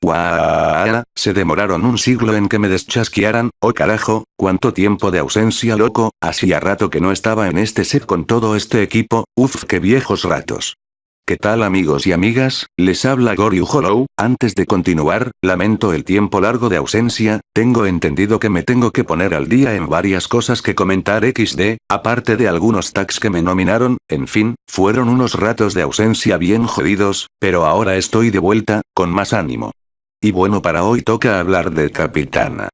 ¡Guau! Se demoraron un siglo en que me deschasquearan. ¡Oh carajo! ¿Cuánto tiempo de ausencia, loco? Hacía rato que no estaba en este set con todo este equipo. Uf, qué viejos ratos. ¿Qué tal, amigos y amigas? Les habla Goryu Hollow. Antes de continuar, lamento el tiempo largo de ausencia. Tengo entendido que me tengo que poner al día en varias cosas que comentar XD, aparte de algunos tags que me nominaron. En fin, fueron unos ratos de ausencia bien jodidos, pero ahora estoy de vuelta, con más ánimo. Y bueno, para hoy toca hablar de Capitana.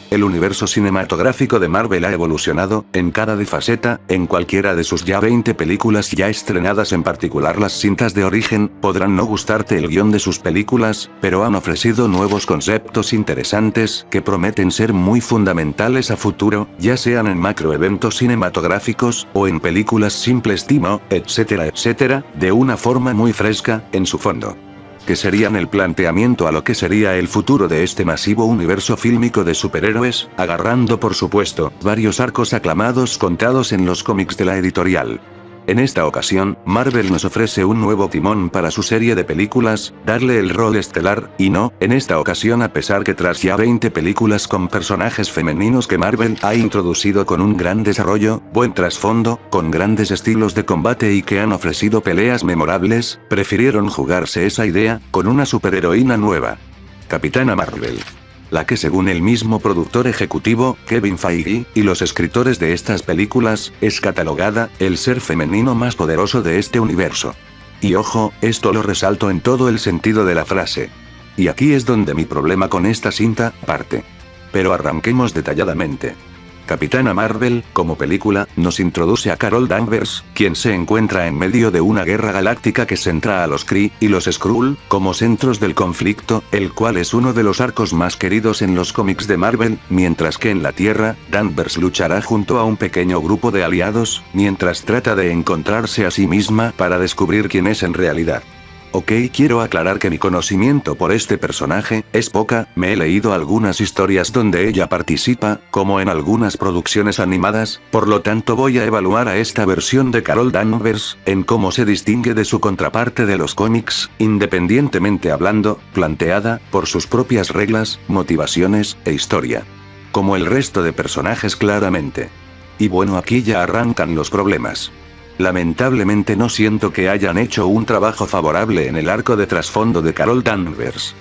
El universo cinematográfico de Marvel ha evolucionado, en cada faceta, en cualquiera de sus ya 20 películas ya estrenadas, en particular las cintas de origen. Podrán no gustarte el guión de sus películas, pero han ofrecido nuevos conceptos interesantes, que prometen ser muy fundamentales a futuro, ya sean en macroeventos cinematográficos, o en películas simples timo, etcétera etcétera, de una forma muy fresca, en su fondo. Que serían el planteamiento a lo que sería el futuro de este masivo universo fílmico de superhéroes, agarrando por supuesto, varios arcos aclamados contados en los cómics de la editorial. En esta ocasión, Marvel nos ofrece un nuevo timón para su serie de películas, darle el rol estelar, y no, en esta ocasión, a pesar que tras ya 20 películas con personajes femeninos que Marvel ha introducido con un gran desarrollo, buen trasfondo, con grandes estilos de combate y que han ofrecido peleas memorables, prefirieron jugarse esa idea, con una superheroína nueva. Capitana Marvel. La que, según el mismo productor ejecutivo, Kevin Feige, y los escritores de estas películas, es catalogada, el ser femenino más poderoso de este universo. Y ojo, esto lo resalto en todo el sentido de la frase. Y aquí es donde mi problema con esta cinta parte. Pero arranquemos detalladamente. Capitana Marvel, como película, nos introduce a Carol Danvers, quien se encuentra en medio de una guerra galáctica que centra a los Kree y los Skrull como centros del conflicto, el cual es uno de los arcos más queridos en los cómics de Marvel, mientras que en la Tierra, Danvers luchará junto a un pequeño grupo de aliados, mientras trata de encontrarse a sí misma para descubrir quién es en realidad. Ok, quiero aclarar que mi conocimiento por este personaje es poca, me he leído algunas historias donde ella participa, como en algunas producciones animadas, por lo tanto voy a evaluar a esta versión de Carol Danvers, en cómo se distingue de su contraparte de los cómics, independientemente hablando, planteada, por sus propias reglas, motivaciones, e historia. Como el resto de personajes claramente. Y bueno, aquí ya arrancan los problemas. Lamentablemente no siento que hayan hecho un trabajo favorable en el arco de trasfondo de Carol Danvers.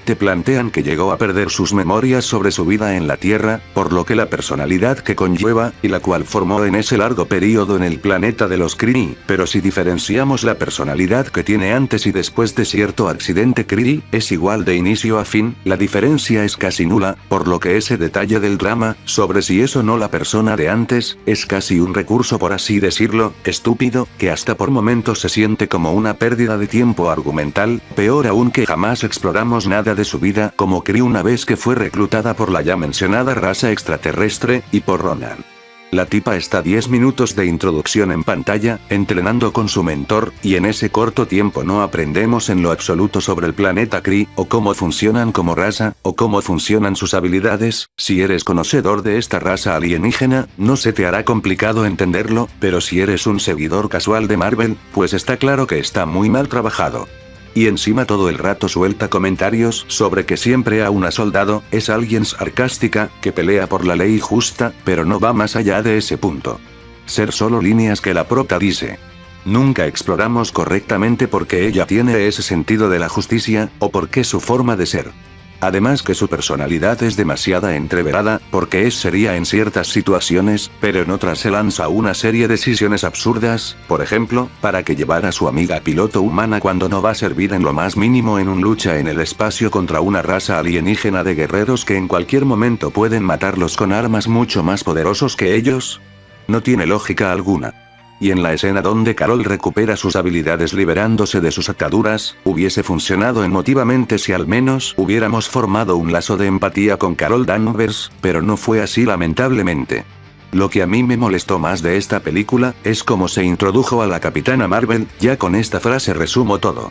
Te plantean que llegó a perder sus memorias sobre su vida en la Tierra, por lo que la personalidad que conlleva, y la cual formó en ese largo periodo en el planeta de los Kree, pero si diferenciamos la personalidad que tiene antes y después de cierto accidente Kree, es igual de inicio a fin, la diferencia es casi nula, por lo que ese detalle del drama, sobre si es o no la persona de antes, es casi un recurso, por así decirlo, estúpido, que hasta por momentos se siente como una pérdida de tiempo argumental, peor aún que jamás exploramos nada de su vida como Kree una vez que fue reclutada por la ya mencionada raza extraterrestre, y por Ronan. La tipa está 10 minutos de introducción en pantalla, entrenando con su mentor, y en ese corto tiempo no aprendemos en lo absoluto sobre el planeta Kree, o cómo funcionan como raza, o cómo funcionan sus habilidades. Si eres conocedor de esta raza alienígena, no se te hará complicado entenderlo, pero si eres un seguidor casual de Marvel, pues está claro que está muy mal trabajado. Y encima todo el rato suelta comentarios sobre que siempre a una soldado, es alguien sarcástica, que pelea por la ley justa, pero no va más allá de ese punto. Ser solo líneas que la prota dice. Nunca exploramos correctamente por qué ella tiene ese sentido de la justicia, o por qué su forma de ser. Además que su personalidad es demasiada entreverada, porque es seria en ciertas situaciones, pero en otras se lanza una serie de decisiones absurdas, por ejemplo, para que llevar a su amiga piloto humana cuando no va a servir en lo más mínimo en un lucha en el espacio contra una raza alienígena de guerreros que en cualquier momento pueden matarlos con armas mucho más poderosos que ellos. No tiene lógica alguna. Y en la escena donde Carol recupera sus habilidades liberándose de sus ataduras, hubiese funcionado emotivamente si al menos hubiéramos formado un lazo de empatía con Carol Danvers, pero no fue así lamentablemente. Lo que a mí me molestó más de esta película, es cómo se introdujo a la Capitana Marvel, ya con esta frase resumo todo.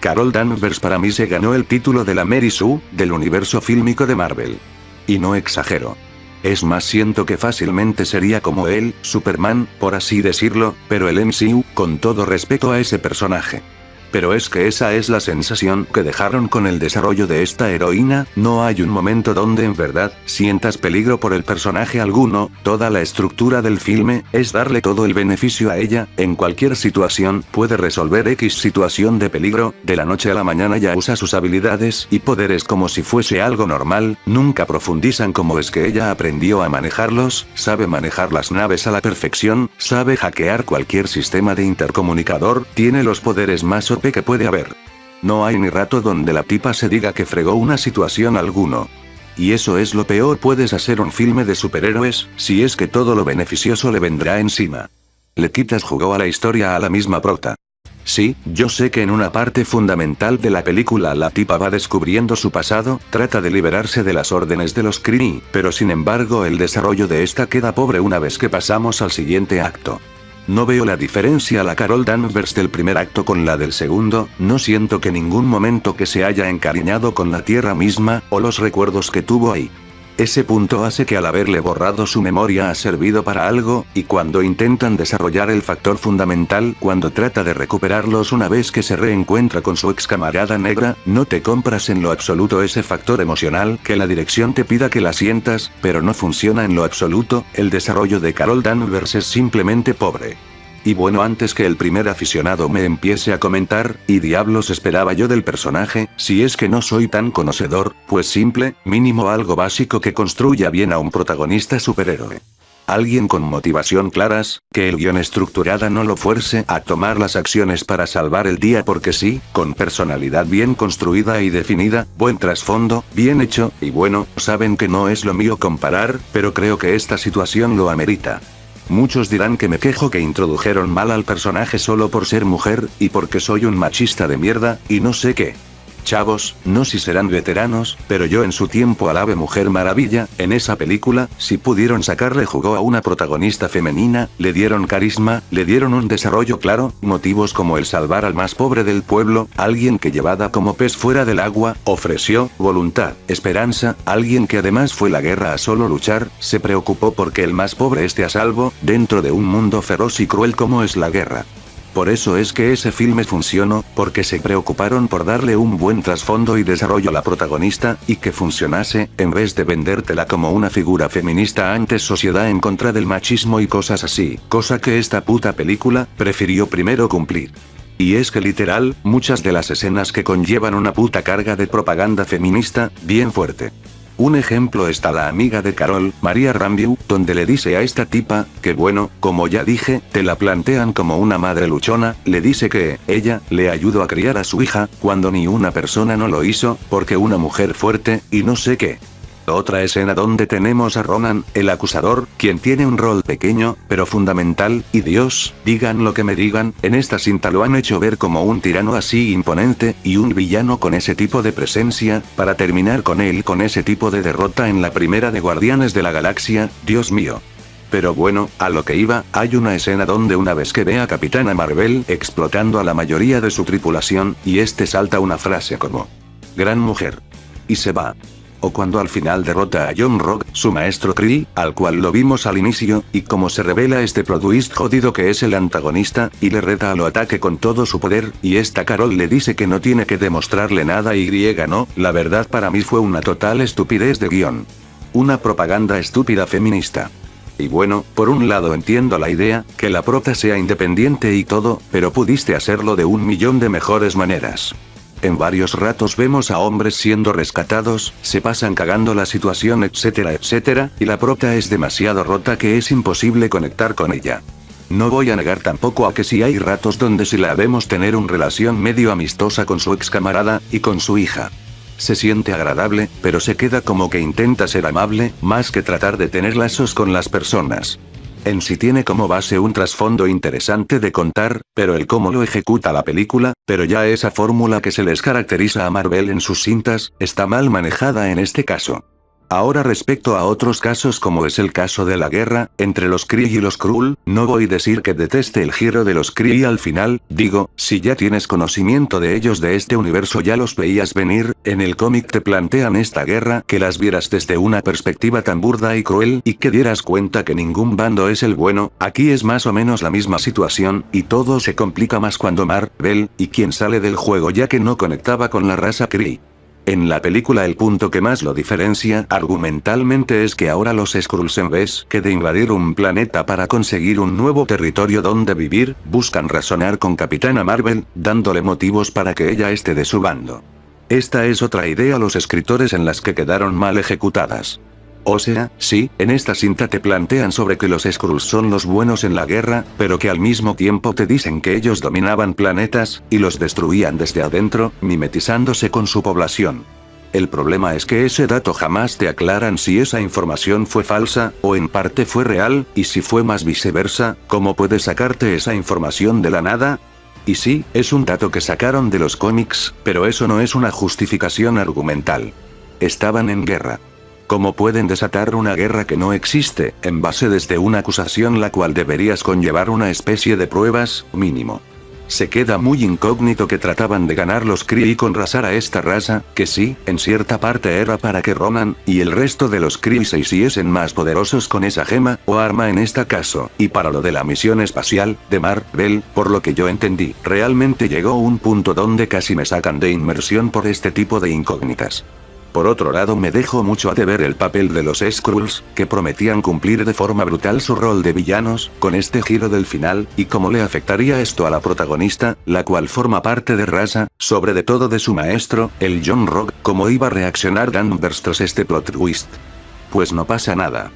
Carol Danvers para mí se ganó el título de la Mary Sue, del universo fílmico de Marvel. Y no exagero. Es más, siento que fácilmente sería como él, Superman, por así decirlo, pero el MCU, con todo respeto a ese personaje. Pero es que esa es la sensación que dejaron con el desarrollo de esta heroína, no hay un momento donde en verdad, sientas peligro por el personaje alguno, toda la estructura del filme, es darle todo el beneficio a ella, en cualquier situación, puede resolver X situación de peligro, de la noche a la mañana ya usa sus habilidades y poderes como si fuese algo normal, nunca profundizan cómo es que ella aprendió a manejarlos, sabe manejar las naves a la perfección, sabe hackear cualquier sistema de intercomunicador, tiene los poderes más OP que puede haber. No hay ni rato donde la tipa se diga que fregó una situación alguno. Y eso es lo peor, puedes hacer un filme de superhéroes, si es que todo lo beneficioso le vendrá encima. Le quitas jugo a la historia a la misma prota. Sí, yo sé que en una parte fundamental de la película la tipa va descubriendo su pasado, trata de liberarse de las órdenes de los Kree, pero sin embargo el desarrollo de esta queda pobre una vez que pasamos al siguiente acto. No veo la diferencia a la Carol Danvers del primer acto con la del segundo, no siento que ningún momento que se haya encariñado con la Tierra misma, o los recuerdos que tuvo ahí. Ese punto hace que al haberle borrado su memoria ha servido para algo, y cuando intentan desarrollar el factor fundamental, cuando trata de recuperarlos una vez que se reencuentra con su ex camarada negra, no te compras en lo absoluto ese factor emocional que la dirección te pida que la sientas, pero no funciona en lo absoluto, el desarrollo de Carol Danvers es simplemente pobre. Y bueno, antes que el primer aficionado me empiece a comentar, ¿y diablos esperaba yo del personaje? Si es que no soy tan conocedor, pues simple, mínimo algo básico que construya bien a un protagonista superhéroe. Alguien con motivación claras, que el guión estructurada no lo fuerce a tomar las acciones para salvar el día porque sí, con personalidad bien construida y definida, buen trasfondo, bien hecho, y bueno, saben que no es lo mío comparar, pero creo que esta situación lo amerita. Muchos dirán que me quejo que introdujeron mal al personaje solo por ser mujer, y porque soy un machista de mierda, y no sé qué. Chavos, no si serán veteranos, pero yo en su tiempo alabé Mujer Maravilla, en esa película, si pudieron sacarle jugo a una protagonista femenina, le dieron carisma, le dieron un desarrollo claro, motivos como el salvar al más pobre del pueblo, alguien que llevada como pez fuera del agua, ofreció, voluntad, esperanza, alguien que además fue la guerra a solo luchar, se preocupó porque el más pobre esté a salvo, dentro de un mundo feroz y cruel como es la guerra. Por eso es que ese filme funcionó, porque se preocuparon por darle un buen trasfondo y desarrollo a la protagonista, y que funcionase, en vez de vendértela como una figura feminista antes sociedad en contra del machismo y cosas así, cosa que esta puta película, prefirió primero cumplir. Y es que literal, muchas de las escenas que conllevan una puta carga de propaganda feminista, bien fuerte. Un ejemplo está la amiga de Carol, Maria Rambeau, donde le dice a esta tipa, que bueno, como ya dije, te la plantean como una madre luchona, le dice que, ella, le ayudó a criar a su hija, cuando ni una persona no lo hizo, porque una mujer fuerte, y no sé qué. Otra escena donde tenemos a Ronan, el acusador, quien tiene un rol pequeño, pero fundamental, y Dios, digan lo que me digan, en esta cinta lo han hecho ver como un tirano así imponente, y un villano con ese tipo de presencia, para terminar con él con ese tipo de derrota en la primera de Guardianes de la Galaxia, Dios mío. Pero bueno, a lo que iba, hay una escena donde una vez que ve a Capitana Marvel explotando a la mayoría de su tripulación, y salta una frase como: gran mujer. Y se va. O cuando al final derrota a John Rock, su maestro Kree, al cual lo vimos al inicio, y como se revela este plot twist jodido que es el antagonista, y le reta a lo ataque con todo su poder, y esta Carol le dice que no tiene que demostrarle nada y no, la verdad para mí fue una total estupidez de guión. Una propaganda estúpida feminista. Y bueno, por un lado entiendo la idea, que la prota sea independiente y todo, pero pudiste hacerlo de un millón de mejores maneras. En varios ratos vemos a hombres siendo rescatados, se pasan cagando la situación etcétera etcétera, y la prota es demasiado rota que es imposible conectar con ella. No voy a negar tampoco a que sí hay ratos donde sí la vemos tener una relación medio amistosa con su ex camarada, y con su hija. Se siente agradable, pero se queda como que intenta ser amable, más que tratar de tener lazos con las personas. En sí tiene como base un trasfondo interesante de contar, pero el cómo lo ejecuta la película, pero ya esa fórmula que se les caracteriza a Marvel en sus cintas, está mal manejada en este caso. Ahora respecto a otros casos como es el caso de la guerra, entre los Kree y los Skrull, no voy a decir que deteste el giro de los Kree al final, digo, si ya tienes conocimiento de ellos de este universo ya los veías venir, en el cómic te plantean esta guerra que las vieras desde una perspectiva tan burda y cruel y que dieras cuenta que ningún bando es el bueno, aquí es más o menos la misma situación, y todo se complica más cuando Mar-Vell, y quien sale del juego ya que no conectaba con la raza Kree. En la película el punto que más lo diferencia argumentalmente es que ahora los Skrulls en vez que de invadir un planeta para conseguir un nuevo territorio donde vivir, buscan razonar con Capitana Mar-Vell, dándole motivos para que ella esté de su bando. Esta es otra idea los escritores en las que quedaron mal ejecutadas. O sea, sí, en esta cinta te plantean sobre que los Skrulls son los buenos en la guerra, pero que al mismo tiempo te dicen que ellos dominaban planetas, y los destruían desde adentro, mimetizándose con su población. El problema es que ese dato jamás te aclaran si esa información fue falsa, o en parte fue real, y si fue más viceversa, ¿cómo puedes sacarte esa información de la nada? Y sí, es un dato que sacaron de los cómics, pero eso no es una justificación argumental. Estaban en guerra. ¿Cómo pueden desatar una guerra que no existe, en base desde una acusación la cual deberías conllevar una especie de pruebas, mínimo? Se queda muy incógnito que trataban de ganar los Kree con rasar a esta raza, que sí, en cierta parte era para que Ronan, y el resto de los Kree se hiciesen más poderosos con esa gema, o arma en este caso, y para lo de la misión espacial, de Mar-Vell, por lo que yo entendí, realmente llegó un punto donde casi me sacan de inmersión por este tipo de incógnitas. Por otro lado me dejó mucho a deber el papel de los Skrulls, que prometían cumplir de forma brutal su rol de villanos, con este giro del final, y cómo le afectaría esto a la protagonista, la cual forma parte de raza, sobre de todo de su maestro, el John Rock, cómo iba a reaccionar Danvers tras este plot twist. Pues no pasa nada.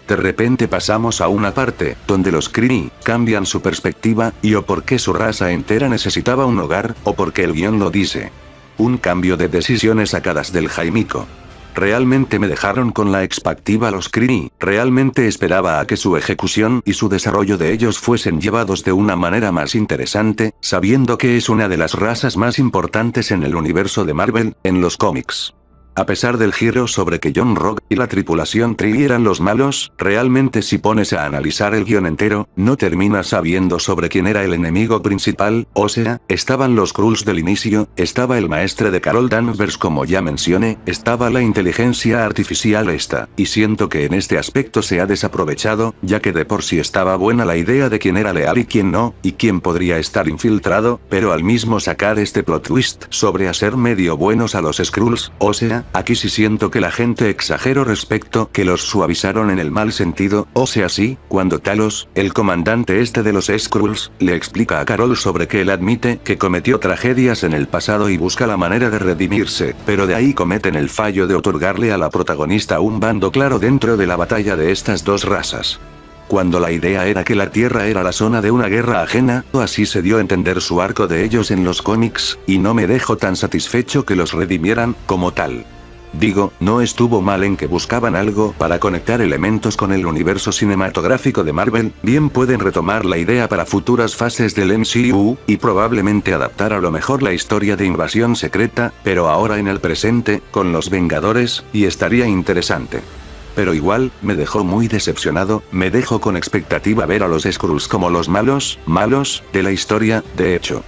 De repente pasamos a una parte, donde los Kree cambian su perspectiva, y o porque su raza entera necesitaba un hogar, o porque el guión lo dice. Un cambio de decisiones sacadas del Jaimico. Realmente me dejaron con la expectativa los Kree, realmente esperaba a que su ejecución y su desarrollo de ellos fuesen llevados de una manera más interesante, sabiendo que es una de las razas más importantes en el universo de Marvel, en los cómics. A pesar del giro sobre que John Rock y la tripulación Kree eran los malos, realmente si pones a analizar el guión entero, no terminas sabiendo sobre quién era el enemigo principal, o sea, estaban los Skrulls del inicio, estaba el maestre de Carol Danvers como ya mencioné, estaba la inteligencia artificial esta, y siento que en este aspecto se ha desaprovechado, ya que de por sí estaba buena la idea de quién era leal y quién no, y quién podría estar infiltrado, pero al mismo sacar este plot twist sobre hacer medio buenos a los Skrulls, o sea, aquí sí siento que la gente exageró respecto que los suavizaron en el mal sentido, o sea sí, cuando Talos, el comandante este de los Skrulls, le explica a Carol sobre que él admite que cometió tragedias en el pasado y busca la manera de redimirse, pero de ahí cometen el fallo de otorgarle a la protagonista un bando claro dentro de la batalla de estas dos razas. Cuando la idea era que la Tierra era la zona de una guerra ajena, o así se dio a entender su arco de ellos en los cómics, y no me dejo tan satisfecho que los redimieran, como tal. Digo, no estuvo mal en que buscaban algo para conectar elementos con el universo cinematográfico de Marvel, bien pueden retomar la idea para futuras fases del MCU, y probablemente adaptar a lo mejor la historia de Invasión Secreta, pero ahora en el presente, con los Vengadores, y estaría interesante. Pero igual, me dejó muy decepcionado, me dejó con expectativa ver a los Skrulls como los malos, de la historia, de hecho.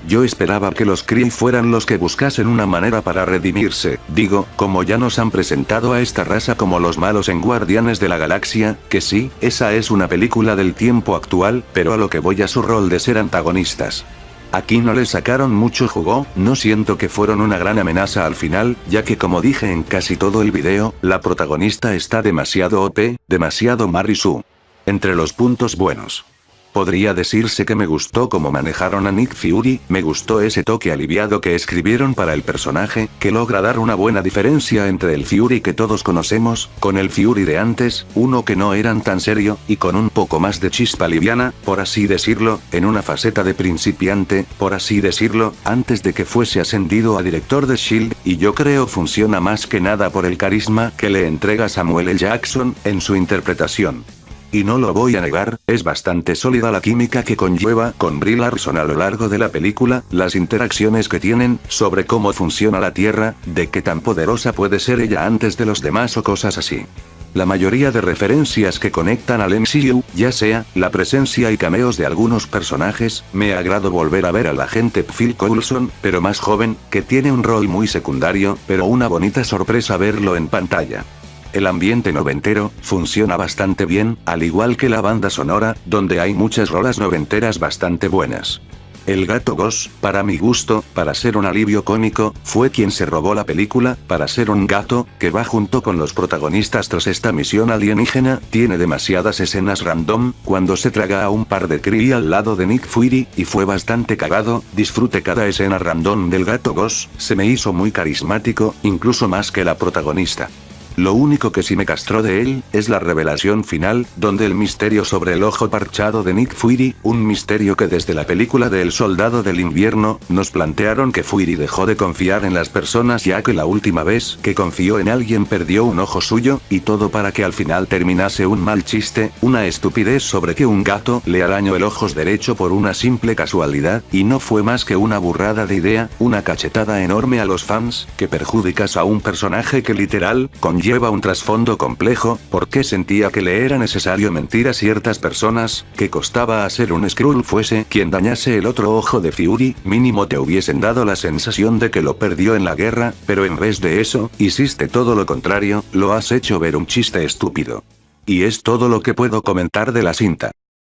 Yo esperaba que los Kree fueran los que buscasen una manera para redimirse, digo, como ya nos han presentado a esta raza como los malos en Guardianes de la Galaxia, que sí, esa es una película del tiempo actual, pero a lo que voy a su rol de ser antagonistas. Aquí no les sacaron mucho jugo, no siento que fueron una gran amenaza al final, ya que como dije en casi todo el video, la protagonista está demasiado OP, demasiado Mary Sue. Entre los puntos buenos. Podría decirse que me gustó cómo manejaron a Nick Fury, me gustó ese toque aliviado que escribieron para el personaje, que logra dar una buena diferencia entre el Fury que todos conocemos, con el Fury de antes, uno que no eran tan serio, y con un poco más de chispa liviana, por así decirlo, en una faceta de principiante, por así decirlo, antes de que fuese ascendido a director de S.H.I.E.L.D., y yo creo funciona más que nada por el carisma que le entrega Samuel L. Jackson, en su interpretación. Y no lo voy a negar, es bastante sólida la química que conlleva con Brie Larson a lo largo de la película, las interacciones que tienen, sobre cómo funciona la Tierra, de qué tan poderosa puede ser ella antes de los demás o cosas así. La mayoría de referencias que conectan al MCU, ya sea, la presencia y cameos de algunos personajes, me agrado volver a ver al agente Phil Coulson, pero más joven, que tiene un rol muy secundario, pero una bonita sorpresa verlo en pantalla. El ambiente noventero funciona bastante bien, al igual que la banda sonora, donde hay muchas rolas noventeras bastante buenas. El gato Gus, para mi gusto, para ser un alivio cómico, fue quien se robó la película, para ser un gato, que va junto con los protagonistas tras esta misión alienígena, tiene demasiadas escenas random, cuando se traga a un par de Kree al lado de Nick Fury, y fue bastante cagado, disfrute cada escena random del gato Gus, se me hizo muy carismático, incluso más que la protagonista. Lo único que sí me castró de él, es la revelación final, donde el misterio sobre el ojo parchado de Nick Fury, un misterio que desde la película de El Soldado del Invierno, nos plantearon que Fury dejó de confiar en las personas ya que la última vez que confió en alguien perdió un ojo suyo, y todo para que al final terminase un mal chiste, una estupidez sobre que un gato le arañó el ojo derecho por una simple casualidad, y no fue más que una burrada de idea, una cachetada enorme a los fans, que perjudicas a un personaje que literal, lleva un trasfondo complejo, porque sentía que le era necesario mentir a ciertas personas, que costaba hacer un Skrull fuese quien dañase el otro ojo de Fury, mínimo te hubiesen dado la sensación de que lo perdió en la guerra, pero en vez de eso, hiciste todo lo contrario, lo has hecho ver un chiste estúpido. Y es todo lo que puedo comentar de la cinta.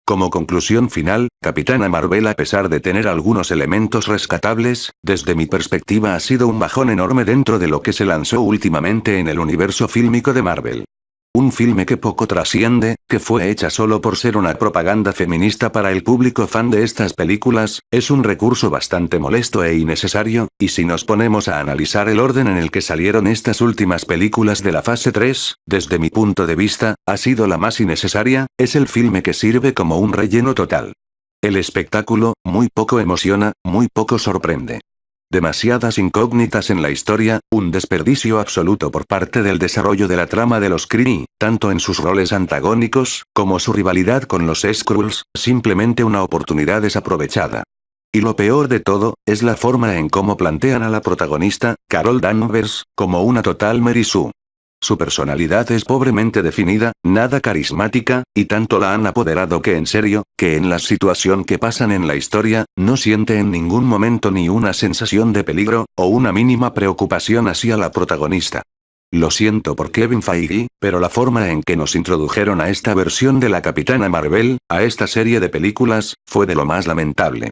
Como conclusión final, Capitana Marvel, a pesar de tener algunos elementos rescatables, desde mi perspectiva ha sido un bajón enorme dentro de lo que se lanzó últimamente en el universo fílmico de Marvel. Un filme que poco trasciende, que fue hecha solo por ser una propaganda feminista para el público fan de estas películas, es un recurso bastante molesto e innecesario, y si nos ponemos a analizar el orden en el que salieron estas últimas películas de la fase 3, desde mi punto de vista, ha sido la más innecesaria, es el filme que sirve como un relleno total. El espectáculo, muy poco emociona, muy poco sorprende. Demasiadas incógnitas en la historia, un desperdicio absoluto por parte del desarrollo de la trama de los Kree, tanto en sus roles antagónicos, como su rivalidad con los Skrulls, simplemente una oportunidad desaprovechada. Y lo peor de todo, es la forma en cómo plantean a la protagonista, Carol Danvers, como una total Mary Sue. Su personalidad es pobremente definida, nada carismática, y tanto la han apoderado que en serio, que en la situación que pasan en la historia, no siente en ningún momento ni una sensación de peligro, o una mínima preocupación hacia la protagonista. Lo siento por Kevin Feige, pero la forma en que nos introdujeron a esta versión de la Capitana Marvel, a esta serie de películas, fue de lo más lamentable.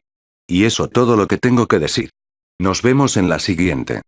Y eso todo lo que tengo que decir. Nos vemos en la siguiente.